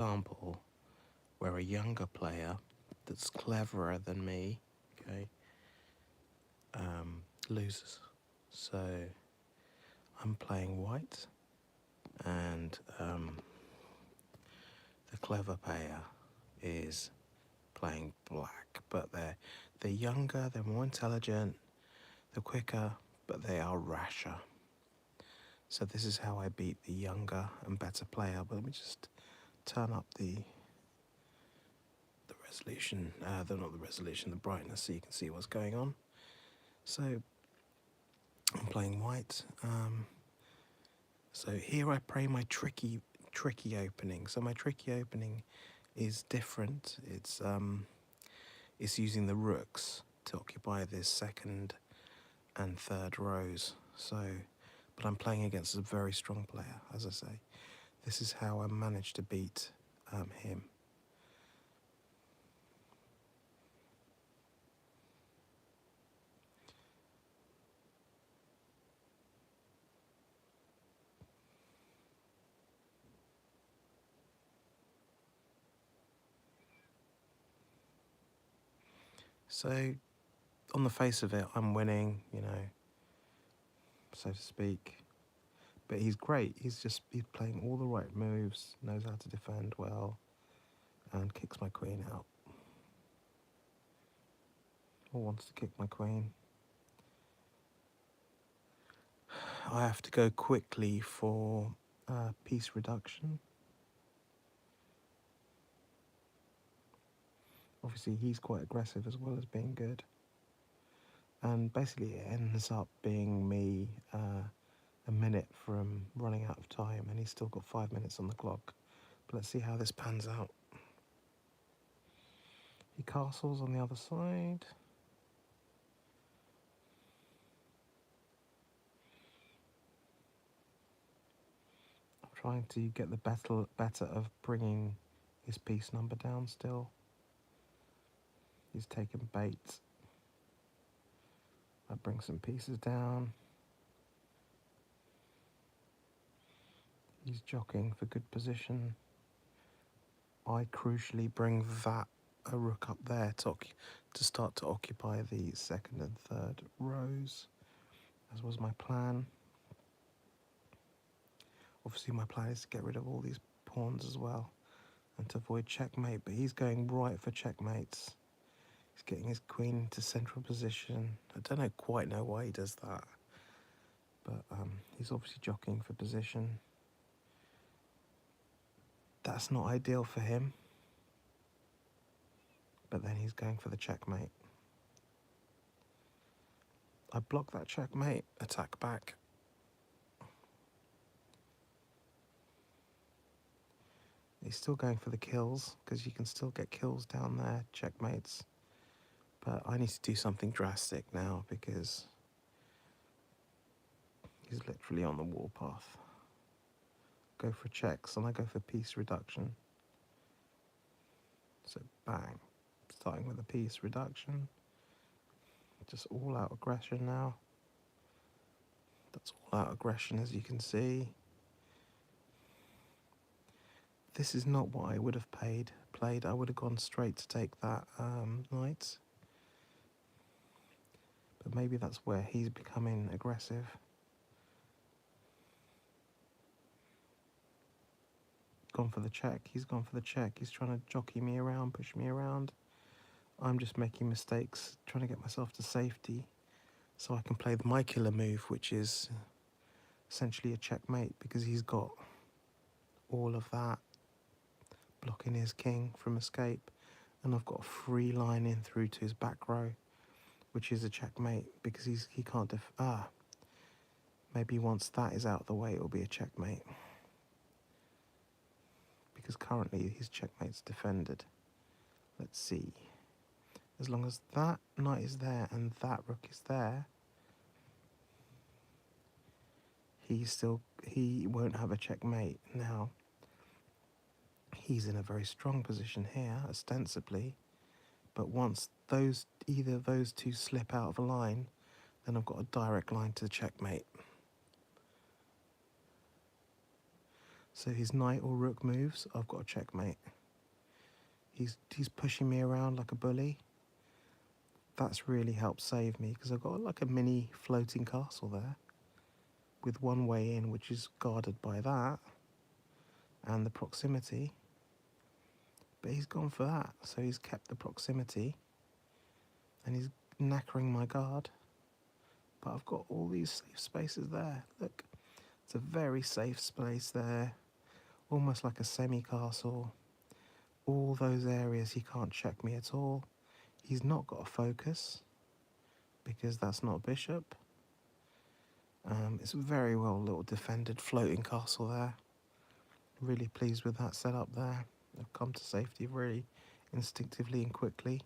example where a younger player that's cleverer than me, okay, loses. So I'm playing white, and the clever player is playing black, but they're younger, they're more intelligent, they're quicker, but they are rasher. So this is how I beat the younger and better player. But let me just turn up the resolution, not the resolution, the brightness, so you can see what's going on. So I'm playing white. So here I play my tricky opening. So my tricky opening is different. It's using the rooks to occupy this second and third rows. So, but I'm playing against a very strong player, as I say. This is how I managed to beat him. So, on the face of it, I'm winning, so to speak. But he's great. He's playing all the right moves, knows how to defend well, and kicks my queen out. Or wants to kick my queen. I have to go quickly for piece reduction. Obviously, he's quite aggressive as well as being good. And basically, it ends up being me a minute from running out of time, and he's still got 5 minutes on the clock. But let's see how this pans out. He castles on the other side. I'm trying to get the better of bringing his piece number down still. He's taking bait. I bring some pieces down. He's jockeying for good position. I crucially bring a rook up there to start to occupy the second and third rows, as was my plan. Obviously my plan is to get rid of all these pawns as well and to avoid checkmate, but he's going right for checkmates. He's getting his queen into central position. I don't quite know why he does that, but he's obviously jockeying for position. That's not ideal for him, but then he's going for the checkmate. I block that checkmate, attack back. He's still going for the kills, because you can still get kills down there, checkmates. But I need to do something drastic now, because he's literally on the warpath. Go for checks, and I go for piece reduction. So bang, starting with a piece reduction. Just all out aggression now. That's all out aggression, as you can see. This is not what I would have played. I would have gone straight to take that knight. But maybe that's where he's becoming aggressive. Gone for the check. He's gone for the check. He's trying to jockey me around, push me around. I'm just making mistakes, trying to get myself to safety so I can play my killer move, which is essentially a checkmate, because he's got all of that blocking his king from escape, and I've got a free line in through to his back row, which is a checkmate, because he can't maybe once that is out of the way it'll be a checkmate, because currently his checkmate's defended. Let's see. As long as that knight is there and that rook is there, he won't have a checkmate. Now, he's in a very strong position here, ostensibly, but once either of those two slip out of a line, then I've got a direct line to the checkmate. So his knight or rook moves, I've got a checkmate. He's pushing me around like a bully. That's really helped save me because I've got like a mini floating castle there with one way in, which is guarded by that and the proximity. But he's gone for that, so he's kept the proximity and he's knackering my guard. But I've got all these safe spaces there. Look, it's a very safe space there, almost like a semi-castle. All those areas he can't check me at all. He's not got a focus because that's not a bishop. It's a very well little defended floating castle there. Really pleased with that setup there. I've come to safety very instinctively and quickly.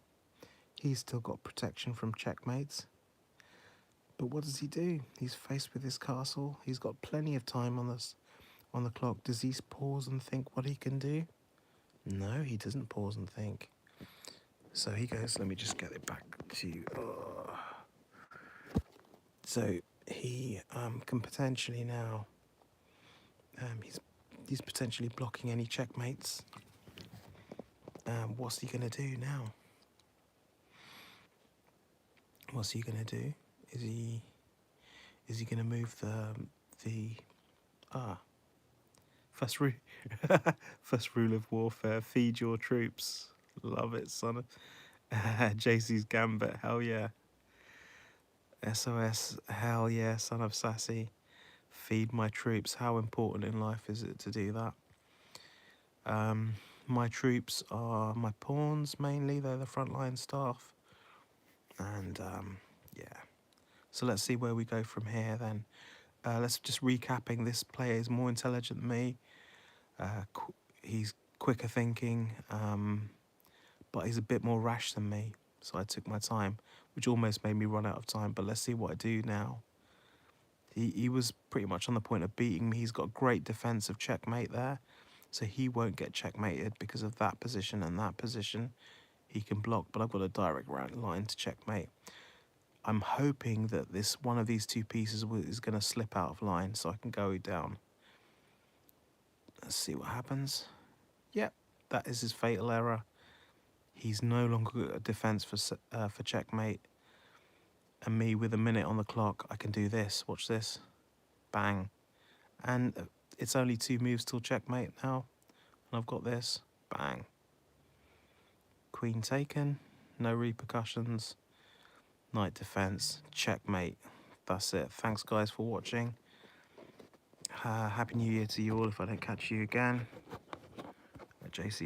He's still got protection from checkmates. But what does he do? He's faced with this castle. He's got plenty of time on the clock. Does he pause and think what he can do? No, he doesn't pause and think. So he goes, let me just get it back to... So he can potentially now... he's potentially blocking any checkmates. What's he going to do now? What's he going to do? Is he going to move the first rule first rule of warfare: feed your troops. Love it, son of JC's Gambit. Hell yeah. SOS. Hell yeah, son of Sassy. Feed my troops. How important in life is it to do that? My troops are my pawns mainly. They're the frontline staff. And yeah. So let's see where we go from here then. Let's just recapping. This player is more intelligent than me. He's quicker thinking, but he's a bit more rash than me. So I took my time, which almost made me run out of time. But let's see what I do now. He was pretty much on the point of beating me. He's got great defensive checkmate there. So he won't get checkmated because of that position and that position. He can block, but I've got a direct line to checkmate. I'm hoping that this one of these two pieces is going to slip out of line so I can go down. Let's see what happens. Yep, that is his fatal error. He's no longer got a defense for checkmate. And me with a minute on the clock, I can do this. Watch this. Bang. And it's only 2 moves till checkmate now. And I've got this. Bang. Queen taken. No repercussions. Knight defense. Checkmate. That's it. Thanks, guys, for watching. Happy New Year to you all if I don't catch you again. JC.